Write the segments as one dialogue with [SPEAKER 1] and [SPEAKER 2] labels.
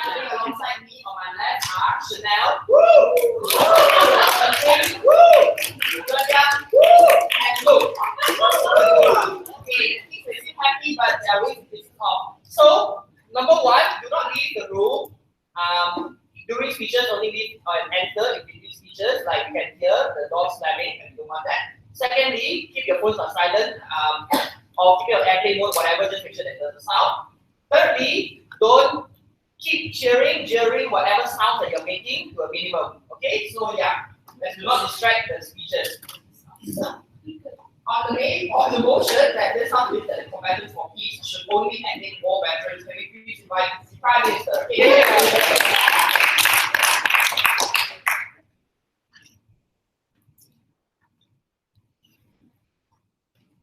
[SPEAKER 1] Alongside me on my left are Chanel, and Luke. Okay, they seem happy, but their way is off. So, number one, do not leave the room. During speeches, only leave enter in between speeches, like you can hear the dogs slamming, and you don't want that. Secondly, keep your phones on silent, or keep your airplane mode, whatever, just make sure that there's a sound. Thirdly, don't keep cheering during whatever sound that you're making to a minimum. Okay, so yeah, let's do not distract the speeches. On the motion that this sound with the combatants for peace should only ending war veterans, can we please invite the Prime Minister?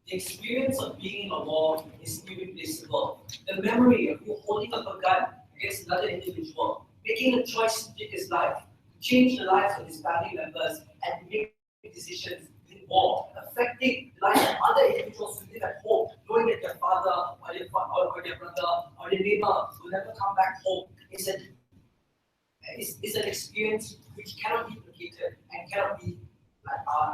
[SPEAKER 2] The experience of being in a war is irreplaceable. The memory of you holding up a gun against another individual, making a choice to take his life, to change the lives of his family members, and to make decisions in war, affecting the lives of other individuals who live at home, knowing that their father or their brother or their neighbor will never come back home, is an experience which cannot be duplicated and cannot be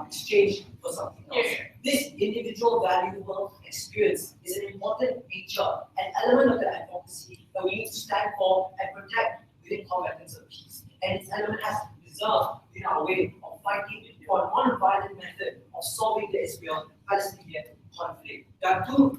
[SPEAKER 2] exchanged for something else. This individual valuable experience is an important feature, an element of the advocacy that we need to stand for and protect within combatants of peace. And this element has to be preserved in our way of fighting for a non-violent method of solving the Israel-Palestinian conflict. There are two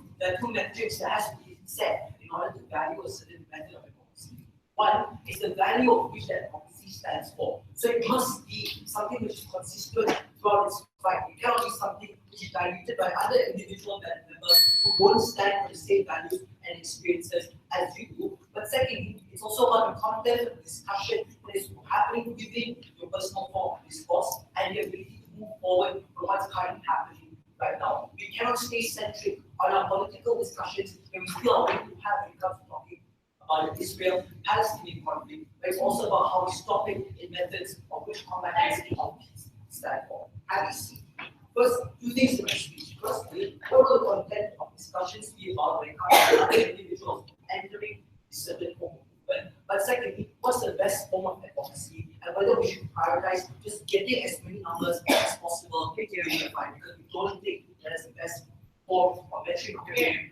[SPEAKER 2] metrics that has to be set in order to value a certain method of advocacy. One is the value of which that advocacy stands for. So it must be something which is consistent throughout its fight. It cannot be something which is diluted by other individual members who don't stand for the same values and experiences as you do. But secondly, it's also about the content of discussion that is happening within your personal form of discourse and the ability to move forward from what's currently happening right now. We cannot stay centric on our political discussions when we still are going to have when it comes to talking about the Israel-Palestinian conflict, but it's also about how we stop it in methods of which combatants of peace stand for. Have you seen? First, two things in my speech. Firstly, what will the content of discussions be about when it comes to other individuals entering a certain form of movement? But secondly, what's the best form of advocacy and whether we should prioritize just getting as many numbers as possible during the fight, because we don't think that is the best form of measuring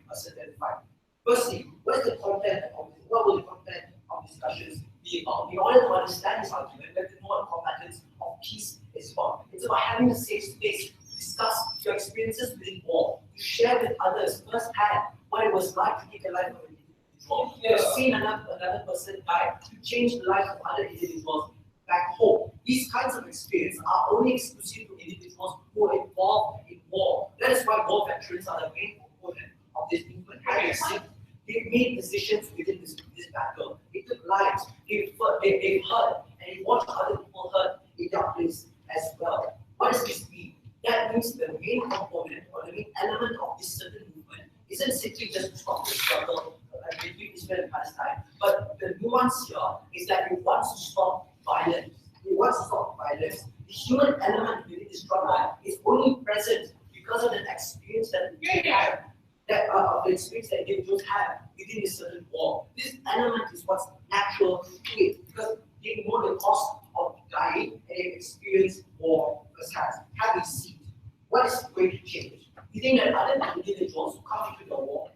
[SPEAKER 2] a certain fight. Firstly, what is the content of what will the content of discussions be about? In order to understand this argument, we have to know what combatants of peace is about. It's about having a safe space to discuss your experiences within war, to share with others firsthand what it was like to take a life of an individual. You have seen another person die to change the lives of other individuals back home. These kinds of experiences are only exclusive to individuals who are involved in war. That is why war veterans are the main component of this movement. They made decisions within this battle. They took lives, they heard, and they watched other people hurt in their place as well. What does this mean? That means the main component or the main element of this certain movement isn't simply just to stop the struggle between Israel and Palestine, but the nuance here is that it wants to stop violence. It wants to stop violence. The human element within this struggle is only present because of the experience that we have. The experience that individuals have within a certain war. This element is what's natural to it because they know the cost of dying and they've experienced war firsthand. Have we seen what is going to change? We think that other individuals who come into the war,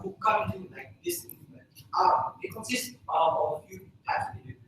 [SPEAKER 2] who come into like this movement, they consist of a few types of individuals.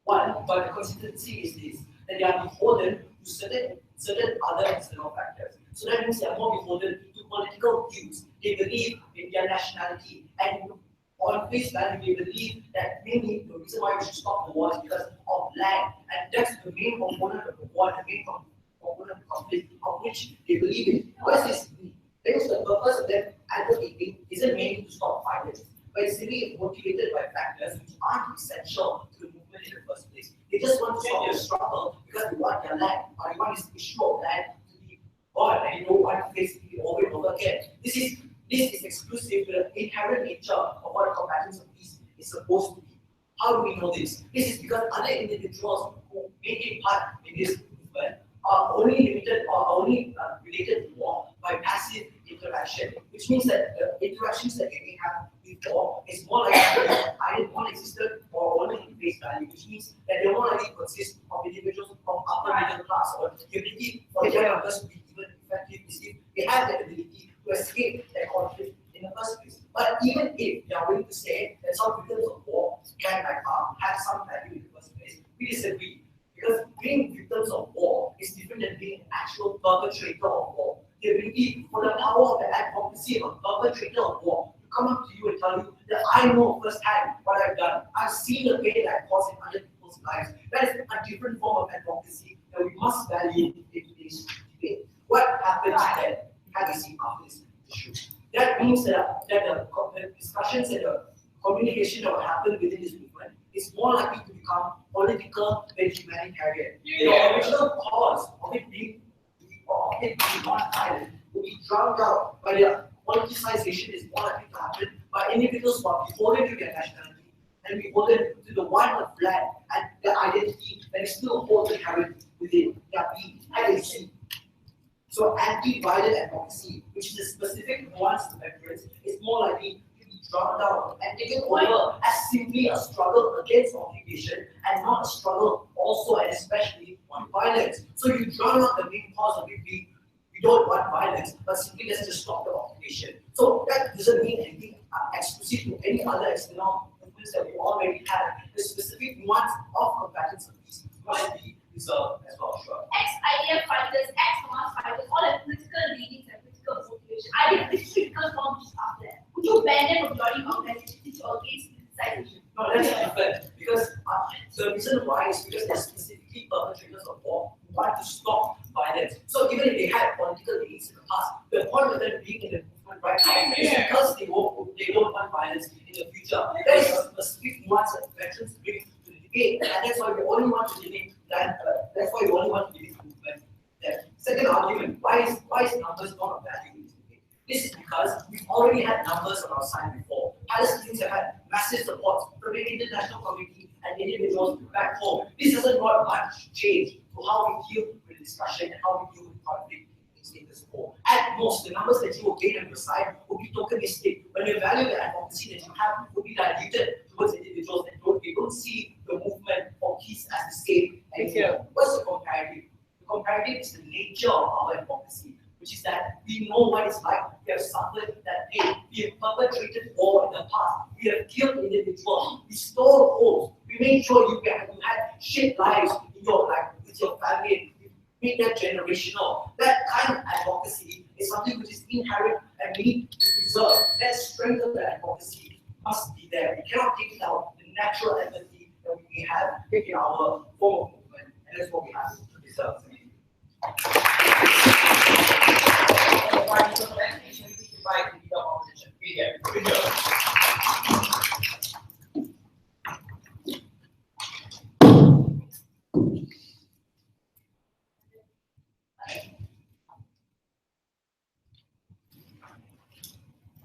[SPEAKER 2] One, but the consistency is this, that they are beholden to certain other external factors. So that means they are more beholden to political views. They believe in their nationality, and on face value, they believe that maybe the reason why we should stop the war is because of land, and that's the main component of the war, the main component of the conflict, of which they believe in. What does this mean? Because the purpose of them advocating isn't mainly to stop violence, but it's really motivated by factors which aren't essential to the movement in the first place. They just want to stop their struggle because they want their land, or they want this issue of land to be gone, and they don't want to face it over and over again. This is exclusive to the inherent nature of what a combatants of peace is supposed to be. How do we know this? This is because other individuals who may take part in this movement are only limited or only related to war by passive interaction. interaction, which means that the interactions that they may have before is more likely either non-existent or only in face value, which means that they more likely consist of individuals from upper middle class, or the ability for their numbers to be even effective is if they have the ability to escape their conflict in the first place. But even if they are willing to say that some victims of war can have some value in the first place, we disagree. Because being victims of war is different than being an actual perpetrator of war. The ability for the power of the advocacy of a perpetrator of war to come up to you and tell you that I know firsthand what I've done. I've seen the pain that I've caused in other people's lives. That is a different form of advocacy that we must value in today's debate. What happens then? How do you see after this issue? That means that the discussions and the communication that will happen within this movement is more likely to become political than humanitarian. The original cause of it being non-violent will be drowned out by the politicization is more likely to happen by individuals who are beholden to their nationality and beholden to the one of land and the identity that is still holds inherent within their being and they see. So anti-violent advocacy, which is a specific nuance to reference, is more likely to be drowned out and taken over as simply a struggle against occupation and not a struggle also and especially on violence. So you drown out the main cause of it being we don't want violence, but simply let's just stop the occupation. So that doesn't mean anything exclusive to any other external movements that we already have. The specific nuance of combatants of peace must be reserved as well, sure.
[SPEAKER 3] Ex-IDF fighters, ex-Hamas fighters, all have political leanings and political motivation. History becomes formed just after that. Would you ban them from joining organizations or against politicization?
[SPEAKER 2] No, that's different. Because the reason why is because they're specifically perpetrators of war who want to stop violence. So even if they had political leanings in the past, the point of them being in the movement right now is because they don't want violence in the future. There is a specific nuance that veterans bring to the debate, and that's why we only want to debate that. That's why we only want to debate the movement. There. Second argument: why is numbers not of value in this debate? This is because we've already had numbers on our side before. Palestinians have had massive support from the international community and individuals back home. This hasn't brought much change to how we deal with discussion and how we deal with conflict in status quo. At most, the numbers that you will gain on your side will be tokenistic. When you value the advocacy that you have, will be diluted towards individuals that don't see the movement for peace as the same anymore. What's the comparative? The comparative is the nature of our advocacy, which is that we know what it's like. We have suffered that pain. We have perpetrated war in the past. We have killed individuals. We stole homes. We made sure you had shit lives in your life with your family. We made that generational. That kind of advocacy is something which is inherent and we need to preserve. That strength of the advocacy must be there. We cannot take it out the natural empathy that we may have in our form of movement, and that's what we have to preserve.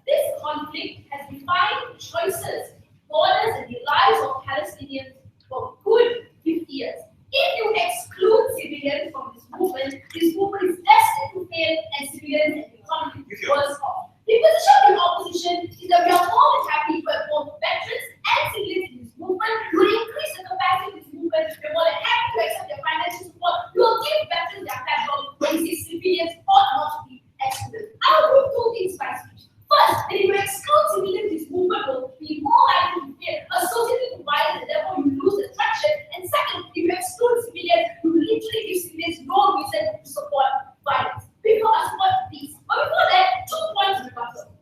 [SPEAKER 3] This conflict has defined choices, borders, and the lives of Palestinians for good 50 years. If you exclude civilians from this movement is destined to fail and civilians and the economy worse off. The position of the opposition is that we are more than happy for both veterans and civilians in this movement. We will increase the capacity of this movement. We're more than happy to accept their financial support. We will give veterans their platform when we say civilians ought not to be excluded. I will do two things by speech. First, that if you exclude civilians, this movement will be more likely to fail, associated with violence, and therefore you lose the traction. And second, if you exclude civilians, you will literally give civilians no reason to support violence. Before I support peace. But before that, 2 points in rebuttal.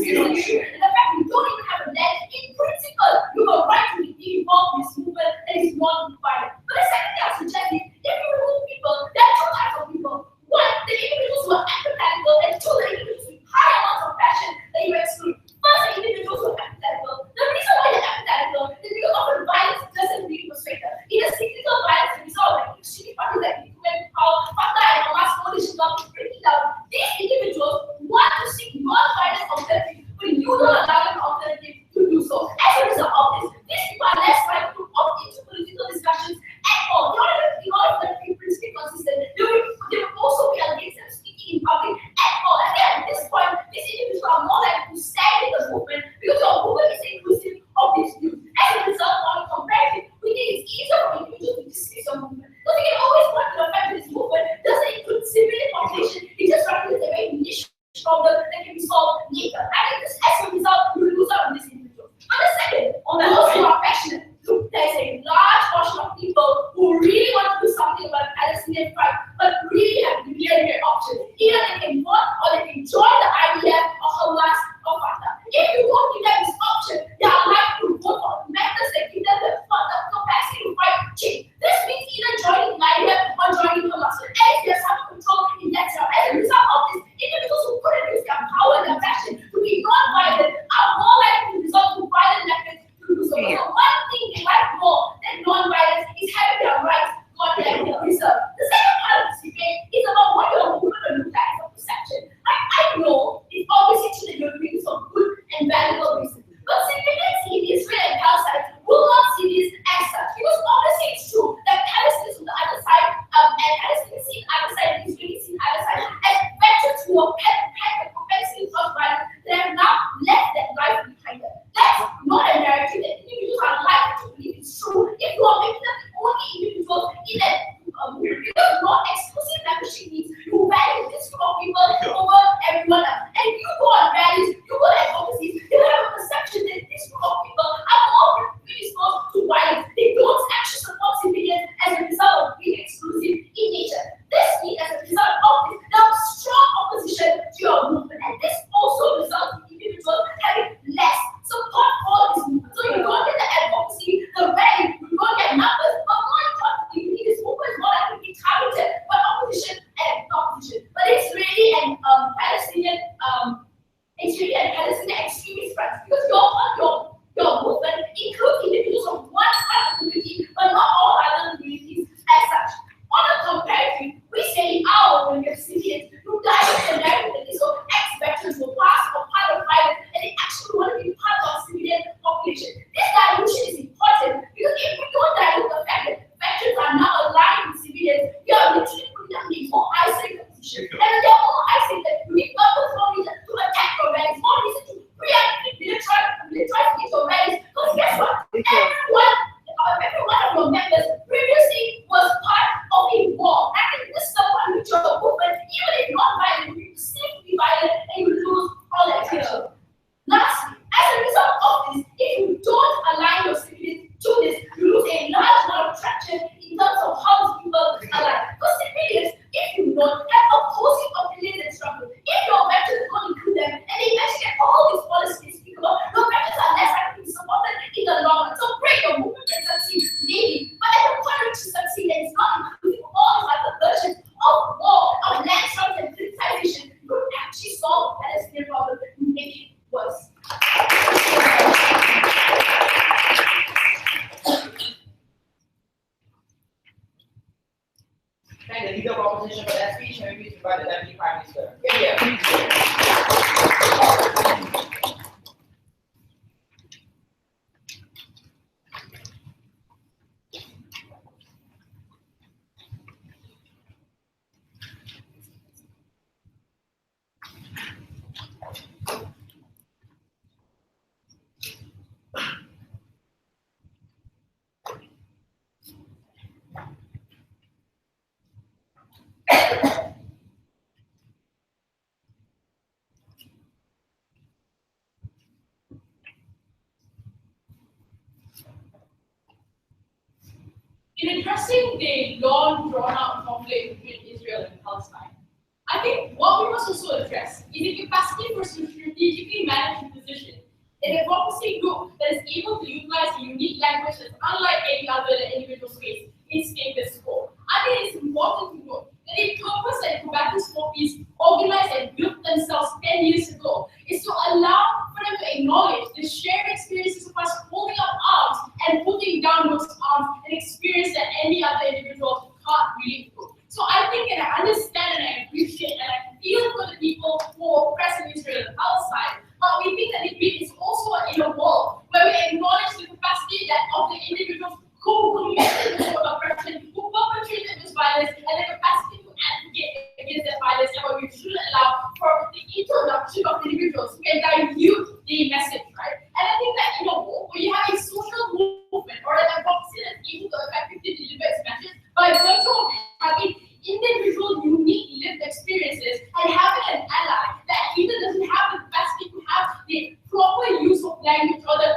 [SPEAKER 3] citizenship. And the fact you don't even have a land, in principle, you have a right to be involved in this movement that is non-violent. But the second thing I suggest is, if you remove people, there are two types of people. One, the individuals who are empathetical, and two, the individuals with high amounts of passion that you exclude. First, the individuals who are empathetical. The reason why they're empathetical is because often violence doesn't really frustrate them. It is cyclical violence and result of extreme parties like how Fatah and Hamas coalition government is breaking down. These individuals want to seek non-violent alternatives, but you don't allow them alternative to do so. As a result of this, these people are less likely to opt into political discussions at all. In order for them to be politically consistent, they will also be against them speaking in public at all. And then at this point, these individuals are more likely to stagnate the movement because your movement is inclusive of these views. As a result, on a comparative, we think it's easier for individuals to dismiss your movement. Because we can always point to the fact that this movement doesn't include civilian population, it just represents a very niche problem that can be solved later. And as a result, you will lose out on these individuals. But the second, on those who are passionate, there's a large portion of people who really want to do something about the Palestinian fight, but really have myriad options. Either they can vote or they can join the IDF or Hamas or Fatah. If you don't give them this option, they are likely to vote for methods that give them the capacity to fight change. This means either joining the IDF or joining Hamas. And if there's some control in that zone, as a result of this, individuals who couldn't use their power and their passion to be non-violent are more likely to resort to violent methods to do so. So one thing they like more than non-violence is having their rights not their reserved. The second part of this debate is about what your movement will look like as a perception. I know it's obviously true that you're doing some good and valuable reasons, but civilians in Israel and Palestine will not see this as such. Because obviously it's true that Palestinians on the other side, and Palestinians see the other side, and Israelis see the other side, as veterans who have had the propensity of violence, they have now left that life behind them. That's not a narrative that individuals are likely to believe is true if you are making them the only individuals in that because not exclusive membership means you value this group of people over everyone else. And if you go on values, you go at overseas, you have a perception that this group of people are more predisposed to violence. They don't actually support civilians as a result of being exclusive in nature. This means as a result of this, there is strong opposition to your movement. And this also results in individuals having less support for this movement. So you don't get the advocacy, the value, you don't get numbers, but more importantly, this movement is more likely to be targeted by opposition and opposition. But it's really an Palestinian extremist front because your movement includes individuals from one part of the community, but not all other communities as such. On a comparative, we say when we have civilians who die in the narrative that these ex-veterans were part of violence and they actually want to be part of civilian population. This dilution is important because if we don't dilute the fact that veterans are now aligned with civilians, we are literally putting them in a more isolated position. And when they are more isolated, we got more reason to attack your rallies, more reason to preemptively militarize your rallies. Because guess what? Every one of your members previously was part of a war. I think this is the one which your movement, even if not violent, you still be violent and you lose all that attention. Lastly, as a result of this, if you don't align your civilians to this, you lose a large amount of traction in terms of how people align. Because civilians, if you don't have opposing opinions and struggle, if your veterans don't include them, and they mention all these policies speak about, your veterans are less likely to be supported in the long run. So great, your movement can succeed, maybe, but at the point which you succeed, and it's not including all these other versions of war, of land structure and politicization, you could actually solve the Palestinian problem and make it worse.
[SPEAKER 1] Thank the leader of opposition for that speech. May we please invite the Deputy Prime Minister. Here.
[SPEAKER 4] In addressing the long drawn-out conflict between Israel and Palestine, I
[SPEAKER 3] I think what we must also address is the capacity for strategically managed position. An advocacy group that is able to utilize a unique language that's unlike any other in the individual space in status quo. I think it's important to note that the purpose that combatants for peace organized and built themselves 10 years ago is to allow for them to acknowledge the shared experiences of us holding up arms and putting down those arms, an experience that any other individual can't really do. So I think and I understand and I appreciate and I feel for the people who are oppressed in Israel and Palestine, but we think that it is also in a world where we acknowledge the capacity that of the individuals who committed this oppression, who perpetrated this violence, and the capacity to advocate against that violence, and where we shouldn't allow for the introduction of individuals who can dilute the message, right? And I think that in a world where you have a social movement or an advocacy that's able to effectively deliver its message by virtue of having individual unique lived experiences and having an ally that either doesn't have the capacity to have the proper use of language or the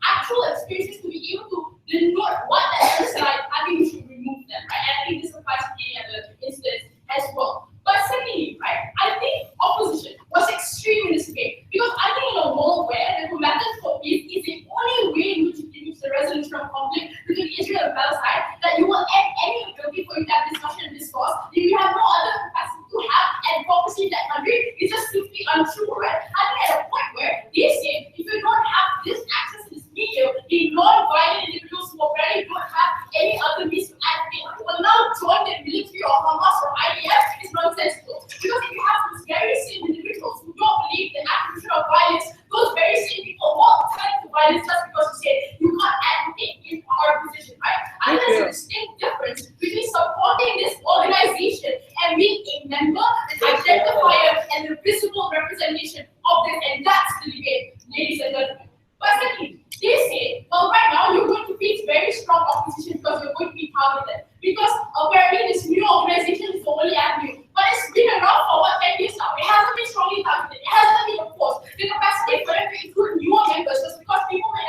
[SPEAKER 3] actual experiences to be able to denote what that is like, I think we should remove them, right? And I think this applies to any other instance as well. But secondly, right, I think opposition was extreme in this case because I think in a world where the combatants for peace is the only way in which you can use the resolution of conflict between Israel and Palestine, that you will end any ability for you to have discussion and discourse, then you have no other capacity to have advocacy in that country. It's just simply untrue, right? I think at a point where they say if you don't have this access to this media, the non-violent individuals who already don't have any other means to advocate will now join the military or Hamas or IDF is nonsensical. Because if you have those very same individuals who don't believe the attribution of violence, those very same people won't turn to violence just because you say you can't advocate in our position, right? I think there's a distinct difference between supporting this organization and being a member, an identifier, and the visible representation of this, and that's the debate, ladies and gentlemen. But secondly, they say, well, right now you're going to face very strong opposition because you're going to be targeted. Because apparently this new organization is the only avenue. But it's been around for what, 10 years now? It hasn't been strongly targeted. It hasn't been opposed. The capacity for them to include newer members just because people may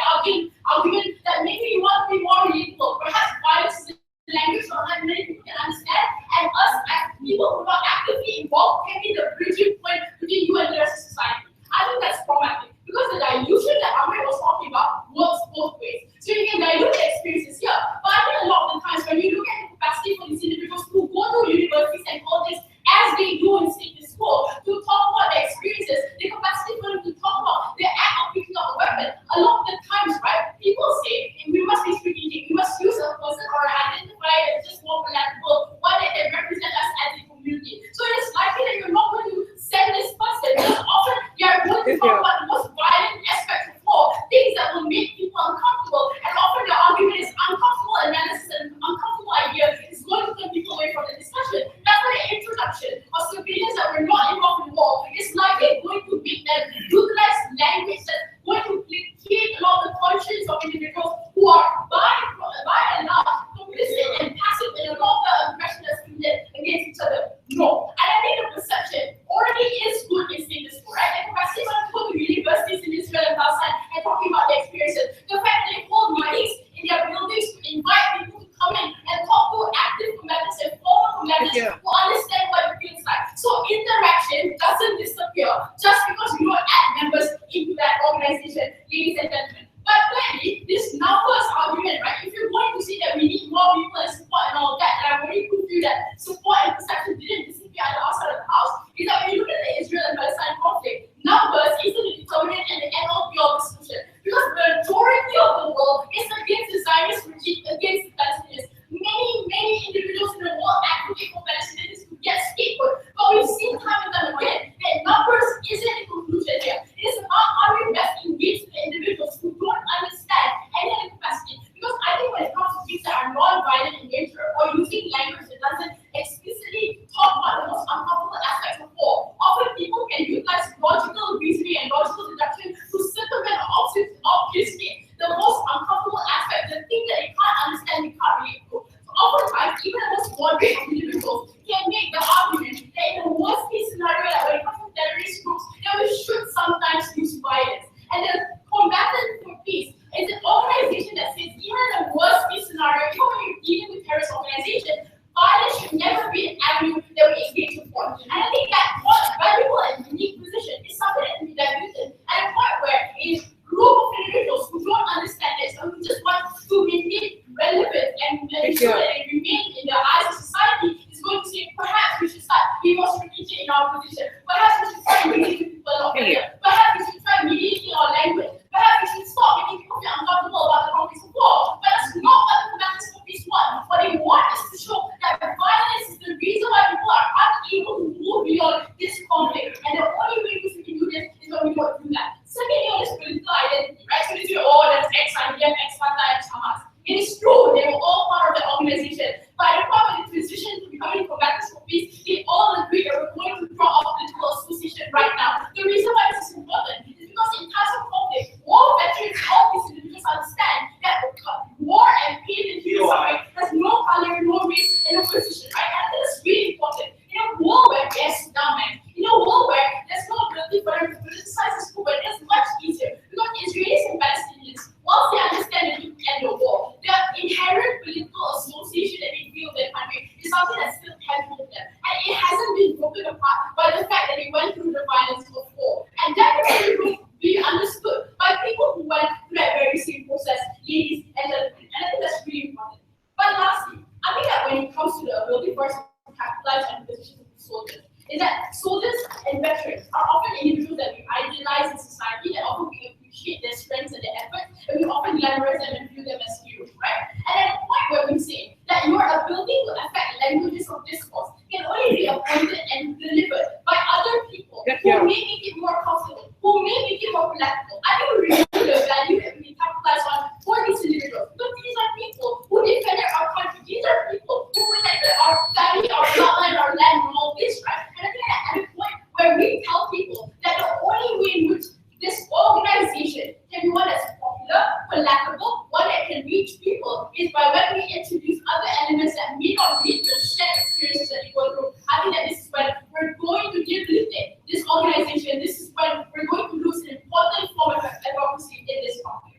[SPEAKER 3] more collectible? Are you removing the value that we capitalize on for these individuals? Because these are people who defended our country. These are people who protected our family, our bloodline, our land, and all this, right? And I think at a point where we tell people that the only way in which this organization can be one that's popular, palatable, one that can reach people is by when we introduce other elements that may not reach the shared experiences that we go through. I think that this is when we're going to debilitate this organization. This is when we're going to lose an important form of democracy in this country.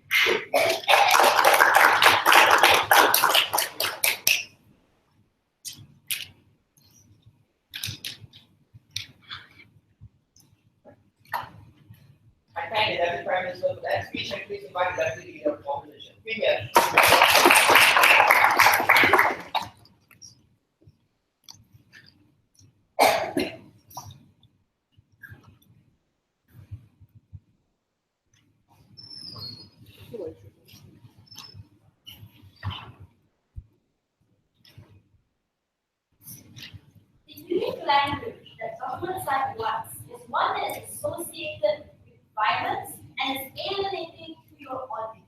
[SPEAKER 1] I thank the Deputy Prime Minister for that speech and please invite the Deputy Leader of the Opposition. Premier.
[SPEAKER 3] The unique language that government side wants is one that is associated with violence and is alienating to your audience.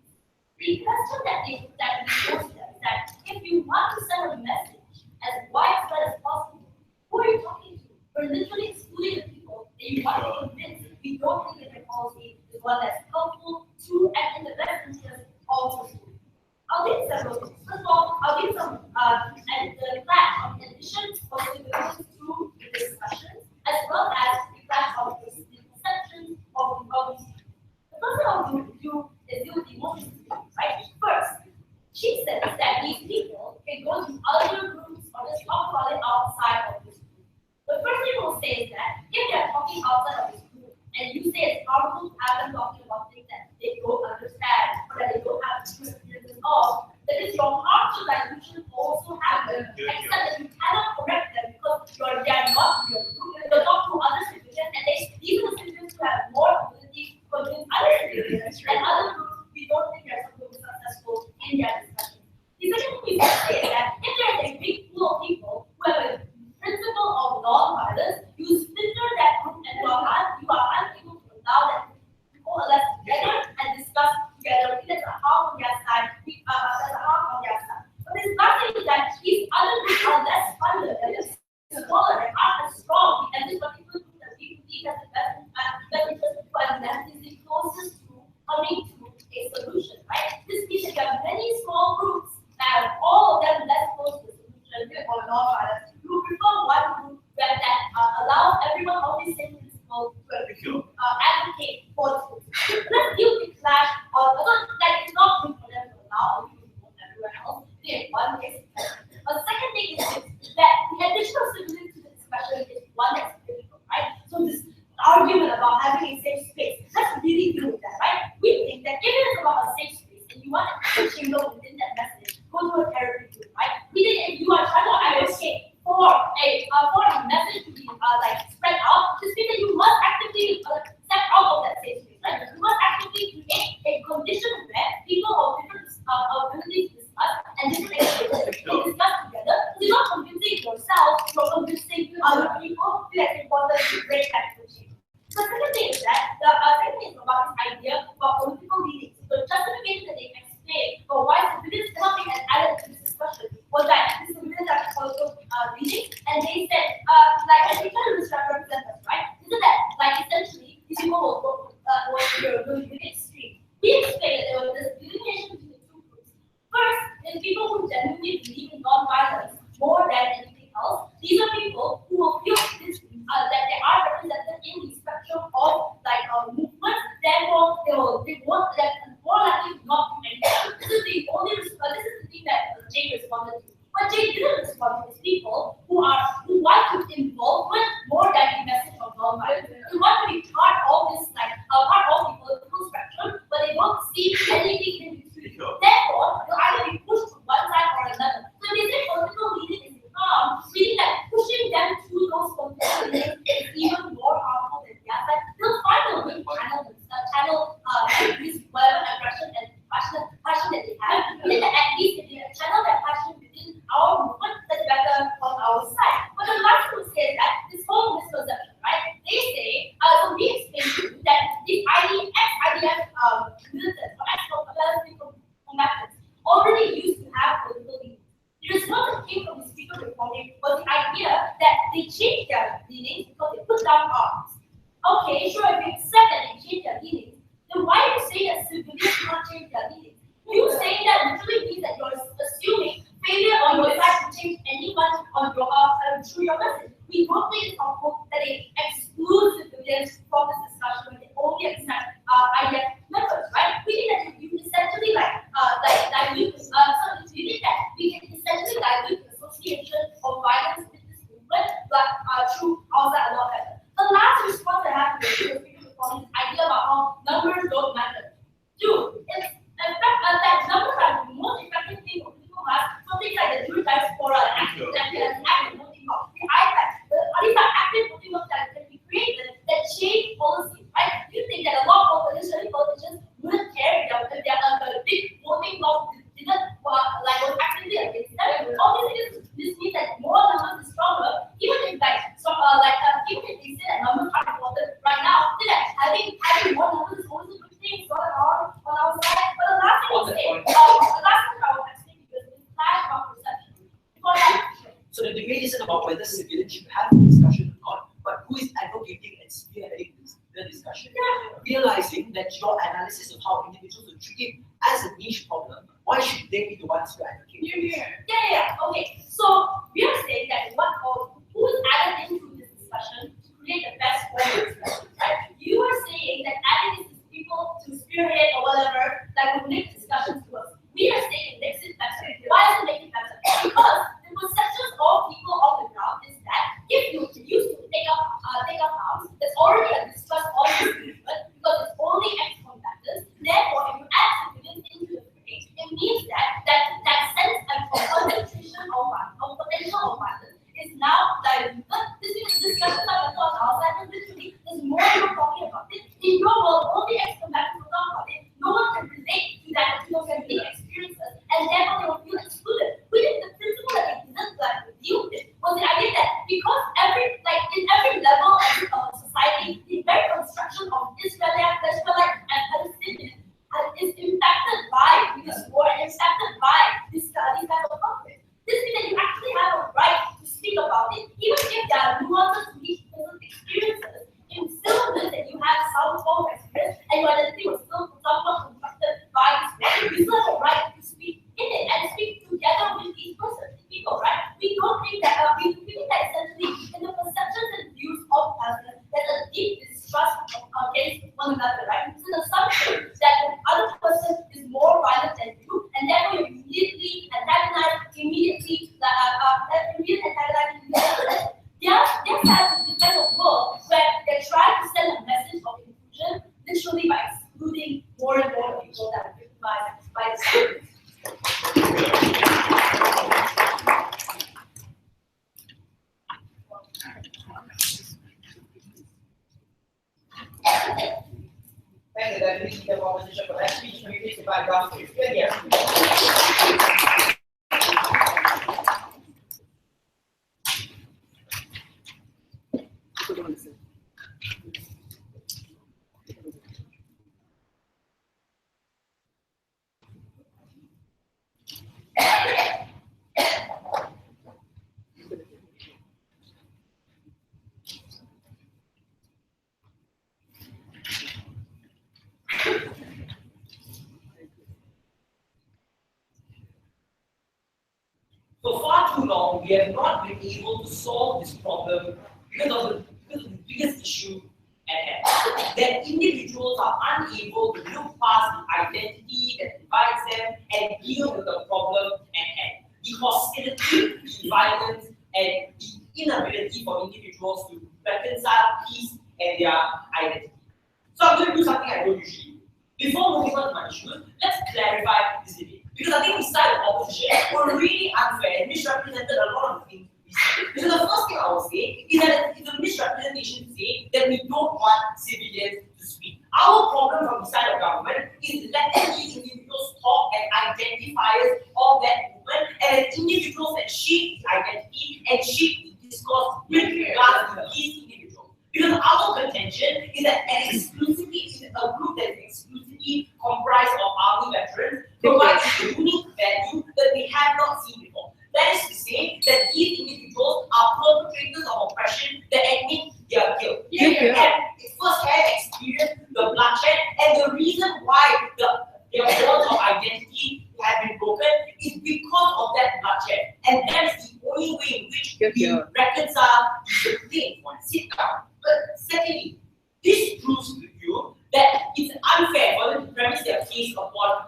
[SPEAKER 3] The question that we pose them is that if you want to send a message as widespread as possible, who are you talking to? We're literally excluding the people that you want to convince. We don't think that the policy is one that's helpful to and in the best interest of the student. I'll give several things. First of all, I'll give some and the flash of the addition of civilians to the discussions, as well as the flash of the conceptions of these. The first thing I'll do is deal with the emotions, right? First, she says that these people can go to other groups or just talk about it outside of this group. The first thing we'll say is that if they're talking outside of this group, and you say it's harmful to have them talking about things that they don't understand or that they don't have experiences of, that is your harmful dilution also happen, except that you cannot correct them because they are not in your group, you're not to other civilians, and these are the civilians who have more ability to convince other civilians, and other groups we don't think are supposed to be successful in their discussion. The second thing we can say is that if there is a big pool of people who have a principle of non-violence, you splinter that group and you are unable to allow them to coalesce together and discuss together. There's a harm on their side, there's a harm on their side. But there's nothing that these other groups are less funded, that is smaller, and aren't as strong, and this particular group that we believe has the best interest for them is the closest to coming to a solution, right? This means that there are many small groups that all of them less close to the solution or non-violence. You prefer one group that allows everyone of the same principle to advocate for this. Let's deal with the clash of, like it's not good for them to allow people everywhere else. In one case. The second thing is that the addition of civilians to the discussion is one that's critical, right? So this argument about having a safe space, let's really deal with that, right? We think that if it is about a safe space and you want to chamber within that message, go to a therapy group, right? We think if you are trying to advocate for a message to be spread out, this means that you must actively step out of that safe space, right? You must actively create a condition where people of different abilities discuss and different experiences can discuss together. So you're not convincing yourself, you're convincing other people. That's important to break that condition. The second thing is that the second thing is about this idea of political leadings. The justification that they explain for why civilians cannot be added to this discussion was that these civilians are political leadings, and they said, as we try to misrepresent us, right? Isn't that essentially these people will be extreme? We explained that there was this delineation between the two groups. First, there's people who genuinely believe in non-violence more than anything else. These are people who will feel this that they are represented in the spectrum of movements. Therefore, they want that more likely to not do anything. This is the thing that Jay responded to. But Jay didn't respond to these people who want to involvement more than the message of non-violence. They want to be part of this part of the political spectrum, but they don't see anything in between. Therefore, they'll either be pushed to one side or another. So they say political leading is harm, meaning that pushing them to those political leadings is even more harmful than the other. They'll find a way to channel this whatever aggression and passion that they have. Meaning that at least if they channel that passion within our movement, that's better on our side. But the last thing to say is that this whole misconception, right? They say IDF militants or ex-military combatants already used to have political meanings. The response that came from the Speaker Reforming was the idea that they changed their meanings because they put down arms. Okay, sure, if you accept that they changed their meanings, then why are you saying that civilians can't change their meanings? You saying that literally means that you're assuming failure on your side to change anyone on your through your message. We don't think it's helpful that they exclude civilians from this discussion when they only accept IDF members, right? We think that you essentially dilute so we think that we can essentially dilute the association of violence with this movement, but through outside a lot better. The last response I have to the Speaker Reform is the idea about how numbers don't matter. Dude, it's in fact that numbers are the most effective thing for political mass. So things like the Jewish diaspora, the active voting law, the IPAC, these are active voting laws that can be created that change policy, right? Do you think that a lot of politicians wouldn't care if the big voting law didn't was actively against them? Obviously, this means that more numbers is stronger, even if even if they say that numbers are important right now, still that having more numbers is always a good thing. It's not hard on our side. But the last thing I would say, the last thing I would say is flag about perception.
[SPEAKER 2] So the debate isn't about whether civilians should have the discussion or not, but who is advocating and spearheading the discussion.
[SPEAKER 3] Yeah.
[SPEAKER 2] Realizing that your analysis of how individuals will treat it as a niche problem, why should they be the ones who advocate?
[SPEAKER 3] Yeah. Okay. So we are saying that who is added into this discussion to create the best form of discussion, right? You are saying that adding these people to spearhead or whatever that will make discussions worse. We are saying it makes it better. Why does it make it better? Because the perceptions of people on the ground is that if you used to take up arms, there's already a distrust of this movement because it's only ex-combatants. Therefore, if you add civilians into the fray, it means that sense of concentration of potential of violence is now diluted. This means discussions are better on our side, and literally there's more people talking about it. In your world, only ex-combatants will talk about it. No one can relate to that, to those everyday experiences, and therefore they will feel excluded. We think the principle that they didn't deal with was the idea that because in every level of society, the very construction of Israelite and Palestinian is impacted by this war and impacted by these kinds of conflict. This means that you actually have a right to speak about it, even if there are nuances to each person's experiences. It still means that you have some form of experience and your identity was still somewhat constructed by this war. You still have a right to speak in it and speak together with these people, right? We don't think that we think that essentially in the perceptions and views of others, there's a deep distrust against one another, right? It's an assumption that the other person is more violent than you, and therefore you immediately antagonize, Yes, has this kind of world where they try to send a message of inclusion literally by excluding more and more people that are victimized by the state.
[SPEAKER 1] Thank you. That is the proposition for that speech. Can you please invite Ralph to speak here?
[SPEAKER 2] For far too long, we have not been able to solve this problem because of the biggest issue at hand. That individuals are unable to look past the identity that divides them and deal with the problem at hand. The hostility, the violence, and the inability for individuals to reconcile peace and their identity. So I'm going to do something I don't usually do. Before moving on to my issues, let's clarify this debate. Because I think we started opposition were really unfair and misrepresented a lot of things we said. Because the first thing I will say is that it's a misrepresentation to say that we don't want civilians to speak. Our problem from the side of government is letting these individuals talk as identifiers of that movement and as individuals that shape the identity and shape the discourse with regards to these individuals. Because our contention is that an exclusively is a group that is
[SPEAKER 1] exclusively comprised of army veterans provides a unique value that we have not seen before. That is to say that these individuals are perpetrators of oppression that admit their guilt. And first-hand experience the bloodshed, and the reason why their bonds of identity have been broken is because of that bloodshed. And that is the only way in which we reconcile the thing. Sit down. But secondly, this proves to you that it's unfair for them to premise their case upon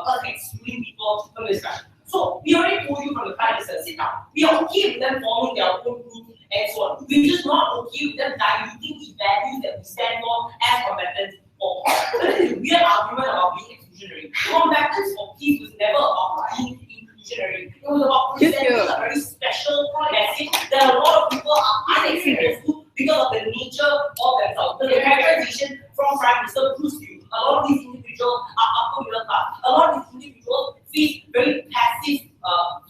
[SPEAKER 1] us excluding people from the discussion. So we already told you from the prime minister, sit down. We are okay with them forming their own group and so on. We're just not okay with them diluting the values that we stand for as combatants for. This is a weird argument about being exclusionary. Combatants for peace was never about being inclusionary. It was about presenting a very special message that a lot of people are unexperienced to because of the nature of themselves. The characterization from Prime Minister proves to you a lot of these individuals are upper middle class. A lot of these individuals face very passive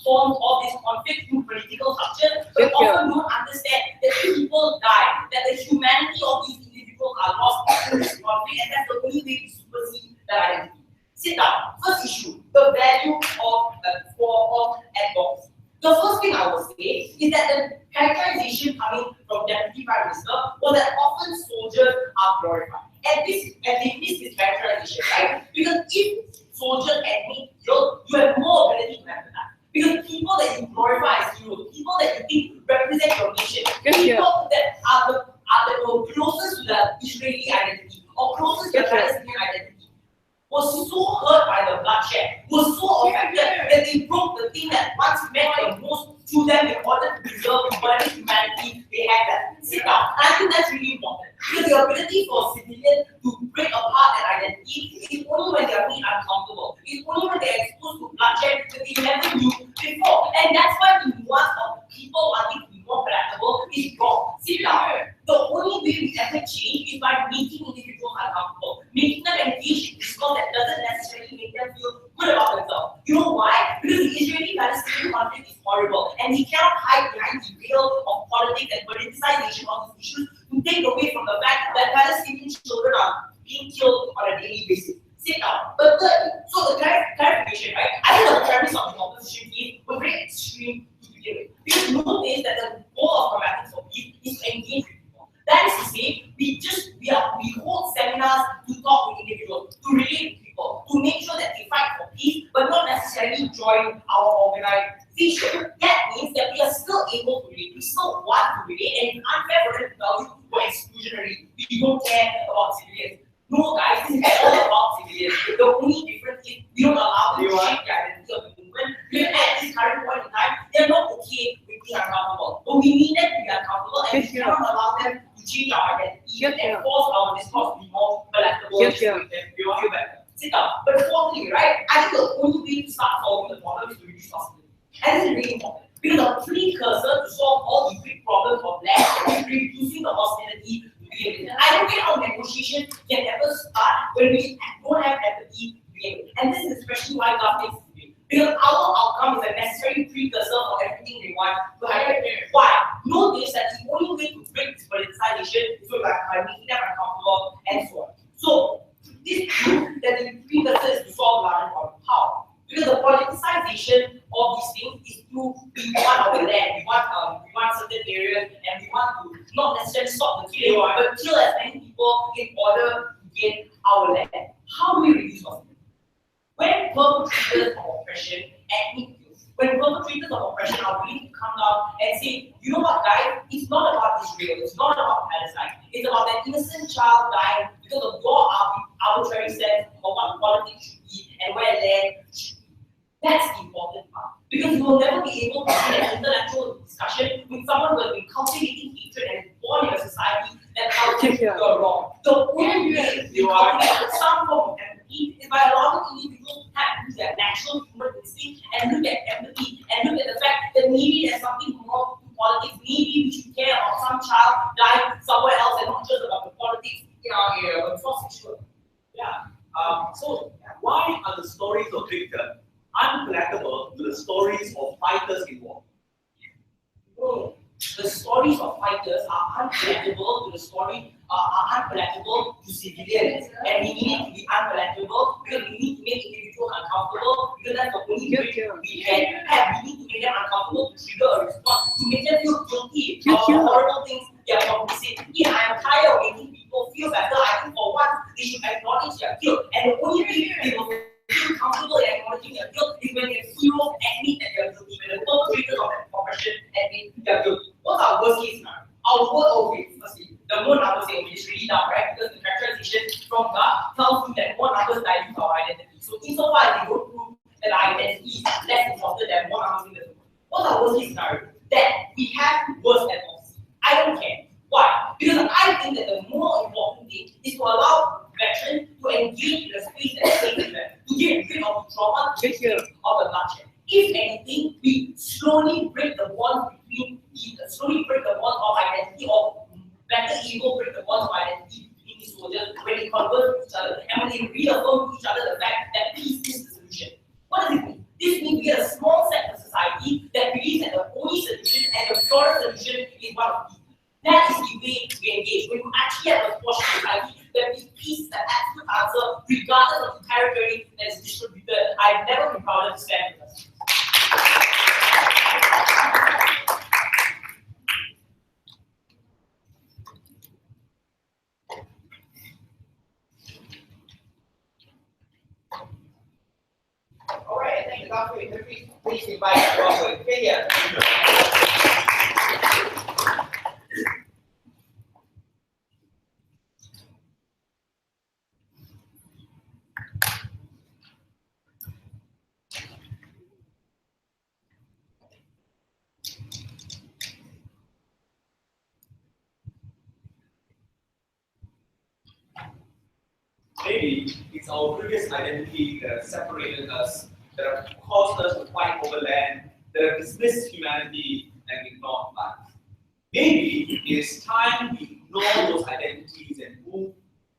[SPEAKER 1] forms of this conflict through political structure, but often don't understand that people die, that the humanity of these individuals are lost in this conflict, and that's the only way to supersede that identity. Sit down. First issue, the value of ad box. The first thing I will say is that the characterization coming from Deputy Prime Minister was that often soldiers are glorified. And they miss this characterization, right? Because if soldiers admit guilt, you have more ability to empathize. Because people that you glorify as heroes, people that you think represent your nation, people that are the closest to the Israeli identity or closest to the Palestinian identity, was so hurt by the bloodshed, was so affected that they broke the thing that once meant the most to them in order to preserve whatever humanity they had that. Sit down. And I think that's really important. Because the ability for civilians to break apart that identity is only when they are made uncomfortable. It's only when they are exposed to bloodshed that they never knew before. And that's why the nuance of people wanting to be more palatable is wrong. Sit down. The only way we ever change is by making individuals uncomfortable, making them engage in discourse that doesn't necessarily make them feel good about themselves. You know why? Because the Israeli-Palestinian conflict is horrible, and we cannot hide behind the veil of politics and politicization of these issues to take away from the fact that Palestinian children are being killed on a daily basis. Sit down. But so the clarification, right? I think the premise of the opposition case was very extreme to begin with. Because no days that the goal of combatants for peace is to engage with people. That is to say, we hold seminars to talk with individuals, to relate with people, to make sure that they fight for peace, but not necessarily join our organization. That means that we are still able to relate, we still want to relate, and it's unfair for them to tell you we're exclusionary, we don't care about civilians. No, guys, this is all about civilians. The only difference is we don't allow them to shape the identity of the movement. Because at this current point in time, they're not okay with being uncomfortable. But we need them to be uncomfortable, and we cannot allow them to change our identity and force our discourse to be more palatable and feel better. Sit down. But fourthly, right, I think the only way to start solving the problem is to reduce hostility. And this is really important. Because a precursor to solve all the big problems of land is reducing the hostility. I don't get how negotiations can ever start when we don't have empathy to begin with. And this is especially why governments do it. Because our outcome is a necessary precursor for everything they want to happen. Why? Notice that the only way to break this politicization is by making them uncomfortable and so on. So this proves that the precursor is to solve larger problems. How? Because the politicization of these things is through we want our land, we want certain areas, and we want to not necessarily stop the killing, but kill as many people in order to gain our land. How do we reduce hostility? When perpetrators of oppression admit guilt, when perpetrators of oppression are willing to come down and say, you know what, guys, it's not about Israel, it's not about Palestine, it's about that innocent child dying because of your arbitrary sense of what politics should be and where land should be. That's the important part. Because you will never be able to have an intellectual discussion with someone who has been cultivating hatred and is born in a society that cultivates you're wrong. The only way you cultivate some form of empathy is by allowing individuals to use their natural human instinct and look at empathy and look at the fact that maybe there's something more to politics. Maybe we should care about some child dying somewhere else and not just about the politics in our area. But it's not sure.
[SPEAKER 4] Yeah. So why are the stories of victims unpalatable to the stories of fighters in war?
[SPEAKER 1] Oh,
[SPEAKER 2] the stories of fighters are unpalatable to the story, are unpalatable to civilians. And we need to be unpalatable because we need to make individuals uncomfortable because that's the only way we can have. We need to make them uncomfortable to trigger a response, to make them feel guilty of the horrible things they are complicit. Yeah, I'm tired of making people feel better. I think for once they should acknowledge their guilt. And the only way they will feel comfortable in acknowledging their guilt is when their heroes admit that they are guilty, when the perpetrators of that oppression admit they are guilty. What's our worst case scenario? Our worst, okay, firstly, the more numbers they will be really down, right? Because the characterization from God tells you that more numbers dilute our identity. So insofar as they don't prove that our identity is less important than more numbers in the world. What's our worst case scenario? That we have worse adults. I don't care. Why? Because I think that the more important thing is to allow veterans to engage in a space that is safe for them, to get rid of the trauma, to get rid of the bloodshed. If anything, we slowly break the bond between, slowly break the bond of identity, or better evil break the bond of identity between these soldiers when they converse with each other and when they reaffirm to each other the fact that peace is the solution. What does it mean? This means we get a small set of society that believes that the only solution and the purest solution is one of peace. That is the way we engage. When you actually have a portion of society that is peace, the absolute answer, regardless of the territory that is distributed, I've never been prouder to stand with us.
[SPEAKER 1] All right, thank you, Dr. Please invite Dr. Kenya.
[SPEAKER 4] Maybe it's our previous identity that has separated us, that have caused us to fight over land, that have dismissed humanity and ignored life. Maybe it is time we ignore those identities and move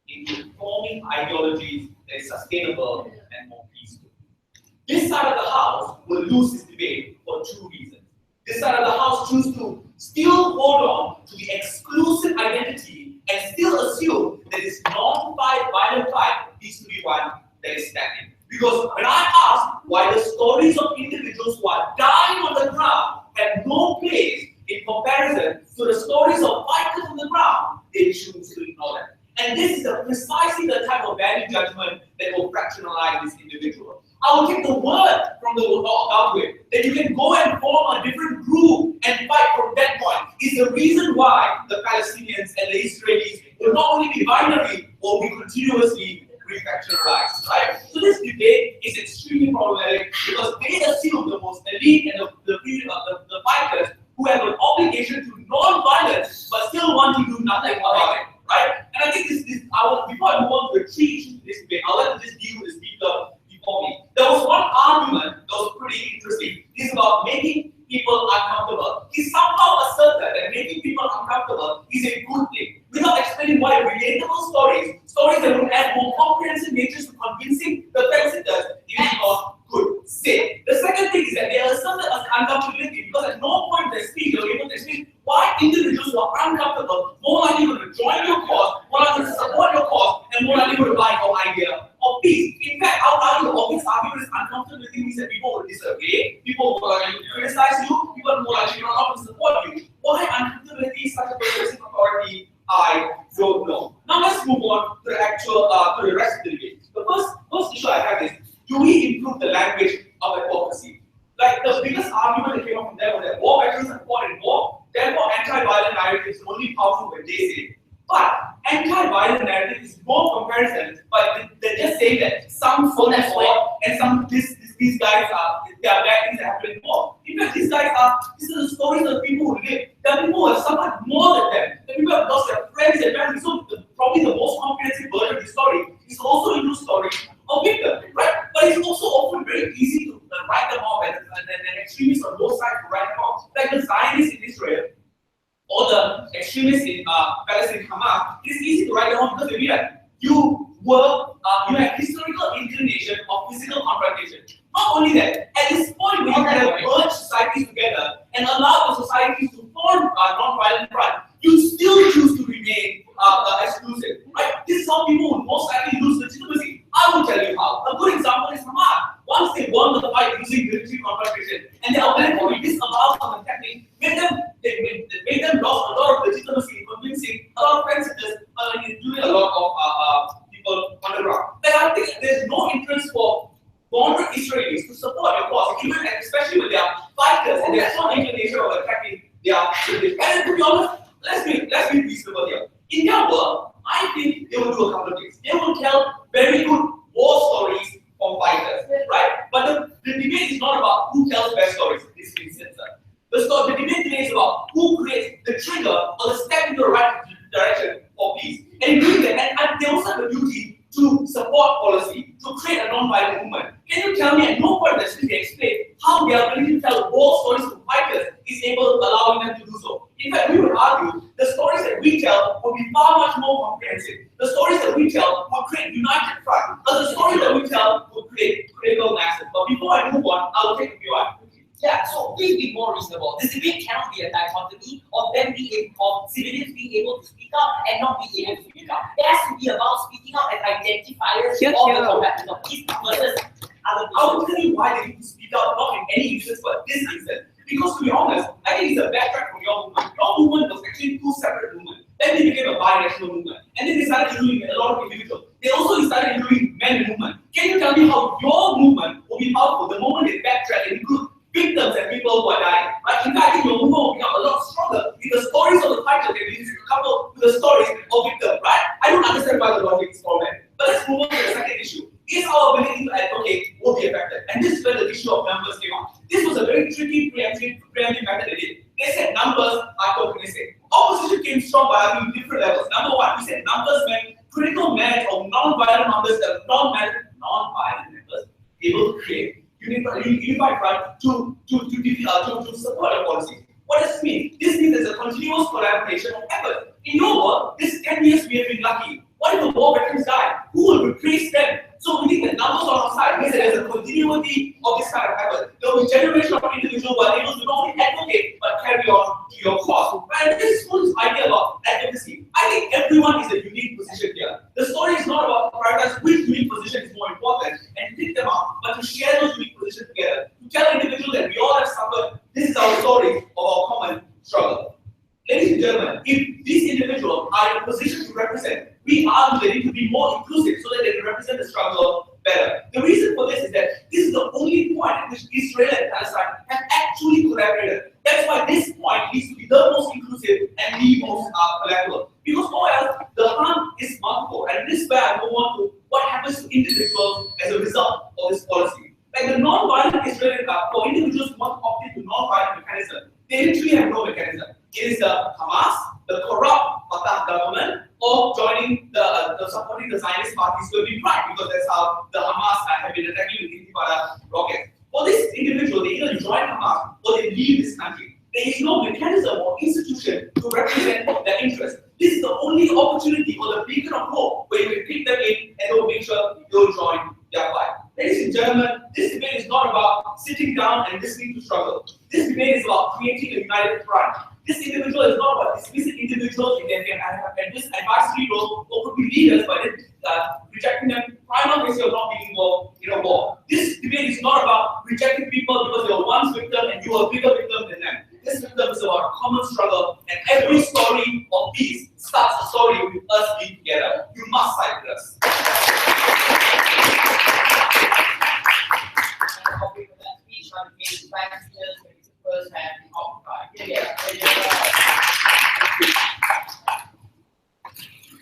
[SPEAKER 4] into forming ideologies that is sustainable and more peaceful. This side of the house will lose this debate for two reasons. This side of the house chooses to still hold on to the exclusive identity and still assume that this non-fight, violent fight needs to be one that is standing. Because when I ask why the stories of individuals who are dying on the ground have no place in comparison to the stories of fighters on the ground, they choose to ignore them. And this is precisely the type of value judgment that will fractionalize this individual. I will take the word from the outward that you can go and form a different group and fight from that point. Is the reason why the Palestinians and the Israelis will not only be binary, or be continuously refactionalized, right? So this debate is extremely problematic because they assume the most elite and the fighters who have an obligation to non-violence but still want to do nothing about it, right? And I think before I move on to retreat this debate, I'll let this deal with the speaker before me. There was one argument that was pretty interesting. It's about making people uncomfortable. He somehow asserted that making people uncomfortable is a good thing, without explaining why relatable stories that would add more comprehensive natures to convincing the fence-sitters, is not good. Say. The second thing is that they asserted as uncomfortability because at no point in their speech they were able to explain why individuals who are uncomfortable more likely to join your cause, more likely to support your cause, and more likely to buy your idea of peace. In fact, I would argue the obvious argument is uncomfortability means that people will disagree, people will likely to criticize you, people are more likely not to support you. Why uncomfortability is such a pervasive authority, I don't know. Now let's move on to the actual, to the rest of the debate. The first issue I have is, do we improve the language of advocacy? Like the biggest argument that came up from them was that war veterans have fought in war, therefore anti-violent narrative is only powerful when they say it. But anti-violent narrative is more comparison, but they're just saying that some fought in war and these guys there are bad things that happen in war. In fact, these are the stories of people who live. There are people who have suffered more than them. The people who have lost their friends and families. So probably the most comprehensive version of the story is also a new story of victims, right? But it's also often very easy to write them off, and extremists on both sides to write them off. Like the Zionists in Israel or the extremists in Palestine, Hamas, it's easy to write them off because they mean that you had historical inclination of physical confrontation. Not only that, at this point, we have merged societies together and allowed the societies to form no interest for moderate Israelis to support your cause, even and especially when they are fighters and they are so inclination of attacking their citizens. And to be honest, let's be reasonable here. In their work, I think they will do a couple of things. They will tell very good war stories from fighters, right? But the debate is not about who tells best stories. This is censored. The debate today is about who creates the trigger or the step into the right direction for peace. And in doing that, and they also have a duty to support policy, to create a non-violent movement. Can you tell me at no point does they explain how their ability to tell war stories to fighters is allowing them to do so? In fact, we would argue the stories that we tell will be far much more comprehensive. The stories that we tell will create united front, but the stories that we tell will create critical masses. But before I move on, I'll take a few items.
[SPEAKER 5] Yeah, so please be more reasonable. This debate cannot be a dichotomy of them civilians being able to speak out and not being able to speak out. It has to be about speaking out as identifiers of the combatants of peace versus other people.
[SPEAKER 4] I'll tell you why they need to speak out, not in any instance, but this instance. Because to be honest, I think it's a backtrack from your movement. Your movement was actually two separate movements. Then they became a bi-national movement. And then they started including a lot of individuals. They also started including men movement. Can you tell me how your movement will be powerful the moment they backtrack and include victims and people who are dying? Right? In fact, I think your movement will become a lot stronger if the stories of the fighters can be used to couple with the stories of victims, right? I don't understand why the logic is for that. But let's move on to the second issue. Is our ability to advocate will be affected? And this is where the issue of numbers came out. This was a very tricky preemptive method they did. They said numbers are tokenistic. Opposition came strong by arguing different levels. Number one, we said numbers meant critical mass of non-violent numbers that non-violent members able to create unified front to support a policy. What does this mean? This means there's a continuous collaboration of effort. In your work, this 10 years we have been lucky. What if the war veterans die? Who will replace them? So we think that numbers on our side means that there's a continuity of this kind of effort. There will be generation of individuals who are able to not only advocate but carry on to your cause. And this whole idea about advocacy, I think everyone is a unique position here. The story is not about prioritize which unique position is more important and pick them up, but to share those unique positions together. To tell individuals that we all have suffered, this is our story of our common struggle. Ladies and gentlemen, if these individuals are in a position to represent, we argue they need to be more inclusive so that they can represent the struggle better. The reason for this is that this is the only point at which Israel and Palestine have actually collaborated. That's why this point needs to be the most inclusive and the most collaborative. Because nowhere else, the harm is multiple. And this is where I move on to what happens to individuals as a result of this policy. Like the non-violent Israeli for individuals who want to opt into non-violent mechanism, they literally have no mechanism. It is the Hamas, the corrupt Fatah government, or joining supporting the Zionist parties will be right, because that's how the Hamas have been attacking with Intifada rockets. For this individual, they either join Hamas or they leave this country. There is no mechanism or institution to represent their interests. This is the only opportunity or the beacon of hope where you can pick them in and they will make sure they will join their fight. Ladies and gentlemen, this debate is not about sitting down and listening to struggle. This debate is about creating a united front. This individual is not about dismissing individuals in their this advisory role or could be leaders by rejecting them prima facie of not being involved in a war. This debate is not about rejecting people because they were once victim and you are a bigger victim than them. This victim is about a common struggle, and every story of peace starts a story with us being together. You must side with us.
[SPEAKER 1] First have been occupied.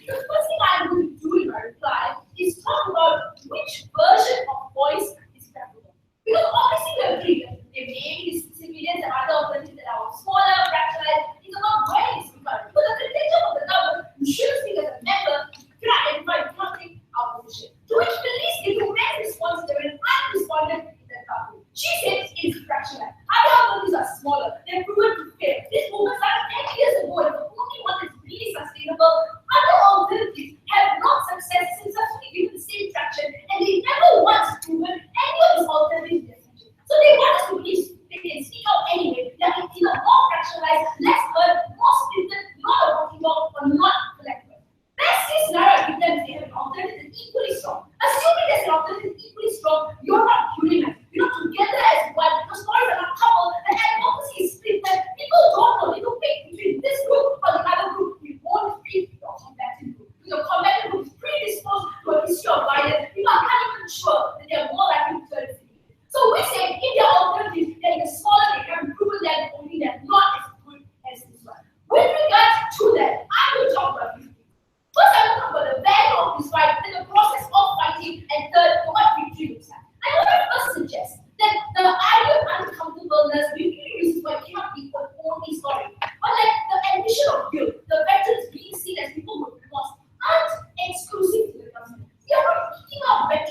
[SPEAKER 3] The first thing I'm going to do in my reply is talk about which version of voice is preferable. Because obviously we agree that there may be civilians that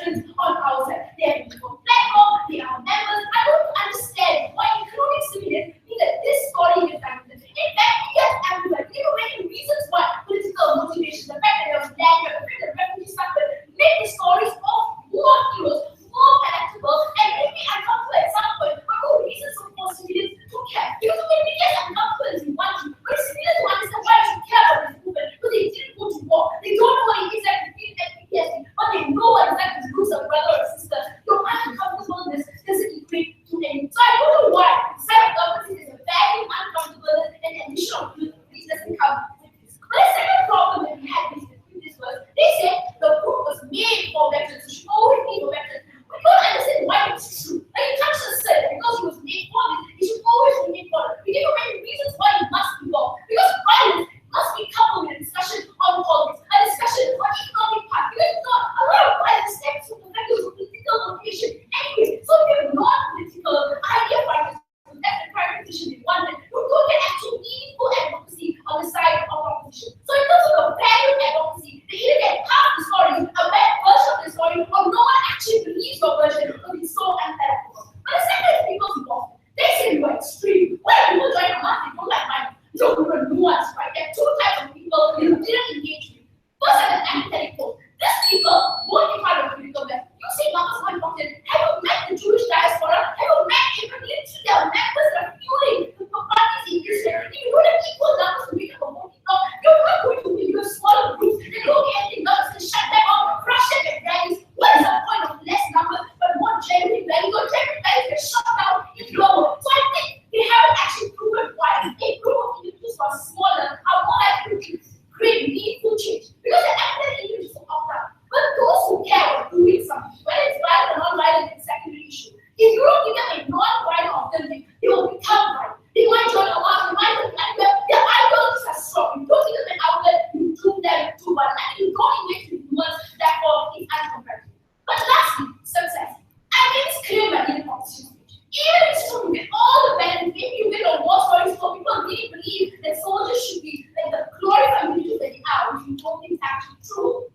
[SPEAKER 3] veterans on our side. They have been for platform, they are members. I don't understand why including civilians mean that this story is amplified. In fact, it gets amplified. There were many reasons why political motivation, the fact that there was land, the fact that refugees suffered, make the stories of war heroes more palatable and make me uncomfortable at some point. But no reasons for civilians to care. Because when we get uncomfortable as we want to, but civilians who understand why we should care about this movement, because they didn't go to war. They don't know what it is like to feel like PTSD, but they know what it's like to lose a brother or sister. Your uncomfortableness doesn't equate to anything. So I don't know why. Instead of government is a very uncomfortableness and additional this doesn't come with this. But the second problem that we had with this was they said the book was made for veterans, it should always be for veterans. We don't understand why it's true. Like you can't just say that because it was made for this, it should always be made for it. We give you many reasons why it must be for. Because violence must be coupled with a discussion on politics, a discussion on economic part. Because it's not a lot of violence stems from the fact of political motivation. Anyway, so if you're not political, idea violence, that's the private position in one that you don't get actual meaningful advocacy on the side of opposition. So in terms of the value advocacy, they either get half the story, a bad version of the story, or no one actually believes your version because it's so unpalatable. But the second is people's involvement. They say you are extreme. When people join a market, don't like mine. You don't even nuance, right? There are two types of people who didn't engage with. First are the apathetic folks. These people won't be part of political left. You say numbers are important. Have you met the Jewish diaspora? Have you met even literally their members that are fueling the parties in Israel? If you don't have equal numbers to make up a voting bloc, you're not going to win. You're smaller groups. They don't get anything done to shut them up, crush them at rallies. What is the point of less numbers but more genuine values? Or genuine values get shut down in global. So I think they haven't actually proven why a group of individuals who are smaller are more likely to create meaningful change. Because the apathetic individuals will opt out. But those who care are doing something, whether it's violent or non-violent, it's a secondary issue. If you don't give them a non-violent alternative, they will become violent. They might join a march, they might join anywhere. Their ideologies are strong. You don't give them an outlet, you do them too much. And you don't engage with humans, therefore it's uncomparative. But lastly, success. I think it's clear that in the competition stage. Even if it's true, you get all the benefits, maybe you get a war stories for people really believe that soldiers should be like the glorified individuals that they are, which you don't think is actually true.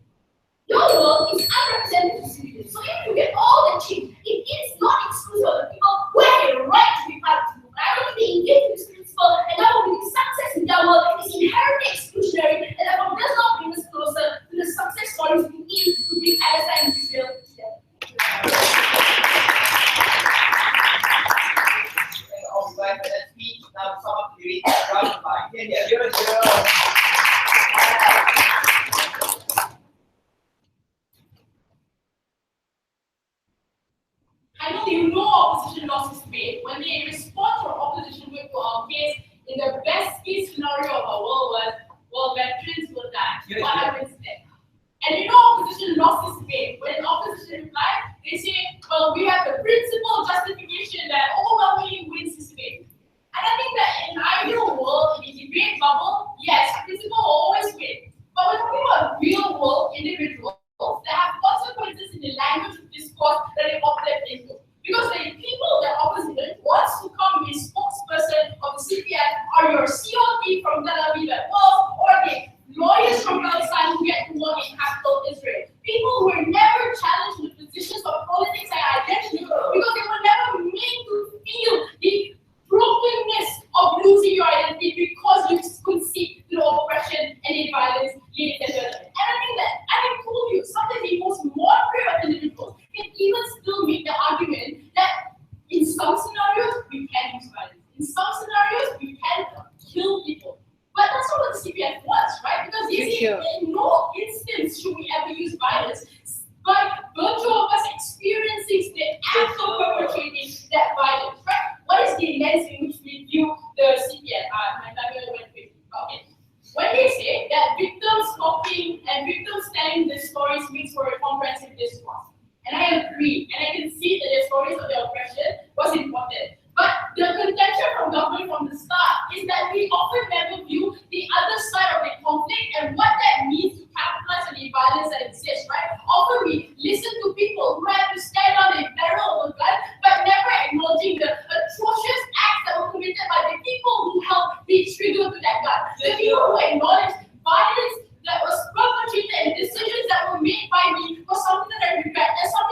[SPEAKER 3] Your world is unrepresented to civilians. So if you get all the change, it is not exclusive of the people who have a right to be part of the movement. I don't think they engage with this principle, and that will be success in their world is inherently exclusionary, and therefore does not bring us closer to the success stories we need to bring Palestine and Israel together.
[SPEAKER 1] All right, let's meet now some of the round by. Yeah.
[SPEAKER 3] I know you know opposition lost its way when they respond to our opposition with our case in the best case scenario of our world was, well, veterans will die. What happens then? And you know opposition lost its way when opposition replied, they say, well, we have the principle justification that overwhelmingly wins this debate. And I think that in an ideal world, in a debate bubble, yes, principle will always win. But we're talking about real world individuals that have consequences in the language of discourse that they operate into. Because the people that opposition wants to come be a spokesperson of the CPF are your COT from Tel Aviv at Wolf, or the lawyers from Palestine who get to work in capital Israel. People who were never challenged in the positions of politics and identity because they were never made to feel the brokenness of losing your identity because you could see the oppression and the violence leading to it. And I think that, as I told you, sometimes the most moderate individuals can even still make the argument that in some scenarios we can use violence. In some scenarios we can kill people. But that's not what the CPF wants, right? Because you see, in no instance should we ever use violence. But virtue of us experiencing the act of perpetrating that violence, right? What is the lens in which we view the CPF? My family went with okay. When they say that victims talking and victims telling their stories makes for a comprehensive discourse, and I agree, and I can see that the stories of their oppression was important. But the contention from government from the start is that we often never view the other side of the conflict and what that means to capitalize on the violence that exists, right? Often we listen to people who have to stand on the barrel of a gun, but never acknowledging the atrocious acts that were committed by the people who helped be triggered to that gun. The people who acknowledge violence that was perpetrated and decisions that were made by me was something that I regret, and something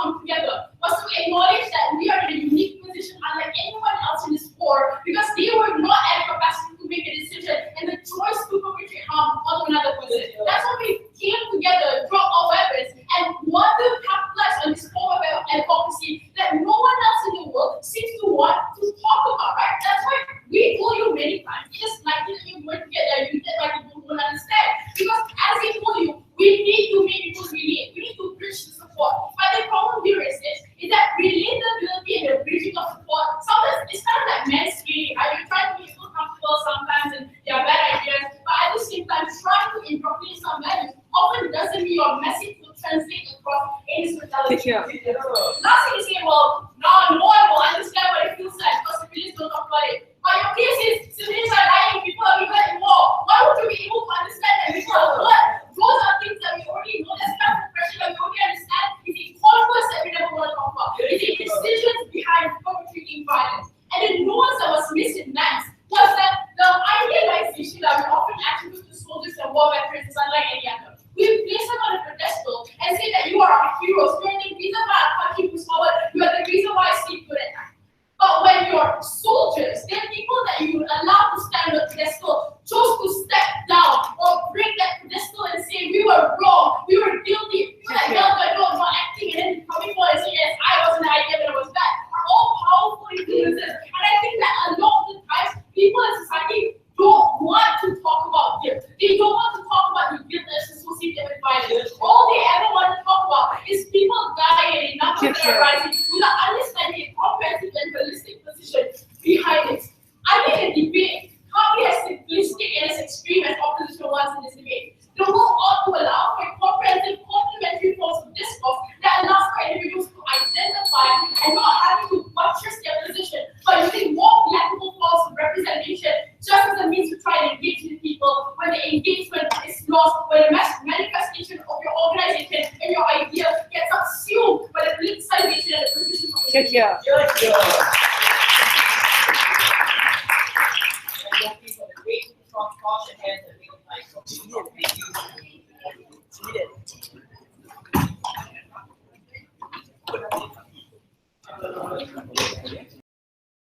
[SPEAKER 3] come together was to acknowledge that we are in a unique position unlike anyone else in this war because they were not at capacity to make a decision and the choice to perpetrate harm on another person. That's why we came together, dropped our weapons, and want to capitalize on this form of advocacy that no one else in the world seems to want to talk about, right? That's why we told you many times, just like that you were together, you get like you don't understand. Because as we told you, we need to make people relate. We need to bridge the support. But the problem here is this, is that relatability and the bridging of support, sometimes it's kind of like mansplaining, right? You're trying to make people comfortable sometimes and they are bad ideas, but at the same time, trying to incorporate some values often doesn't mean your message will translate across any totality. Last thing is saying, well, no one will understand what it feels like because civilians don't talk about it. But your case is civilians are dying, people are being hurt in war. Why would you be able to understand that people are blood? Those are things that we already know. That's kind of pressure that we already understand. It's a purpose that we never want to talk about. It's the decisions behind perpetrating violence. And the nuance that was missing next was that the idealization that we often attribute to soldiers and war veterans is unlike any other. We place them on a pedestal and say that you are our heroes. You are the reason why our country moves forward. You are the reason why I sleep good at night. But when you're soldiers, they're people that you allow to stand on the pedestal, chose to step down or break that pedestal and say we were wrong, we were guilty. People like no, not acting and then coming forward and saying yes, I wasn't the idea that it was bad. Are all powerful influences. And I think that a lot of the times people in society don't want to talk about guilt. They don't want to talk about the guilt that's associated with violence. All they ever want to talk about is people dying and numbers that are rising without understanding a comprehensive and holistic position behind it. I think a debate can't be as simplistic and as extreme as opposition wants in this debate. The world ought to allow for a comprehensive, complementary forms of discourse that allows for individuals to identify and not having to buttress their position, but using more flexible forms of representation just as a means to try and engage with people when the engagement is lost, when the manifestation of your organization and your idea gets subsumed by the politicization and the position of the
[SPEAKER 1] Thank you.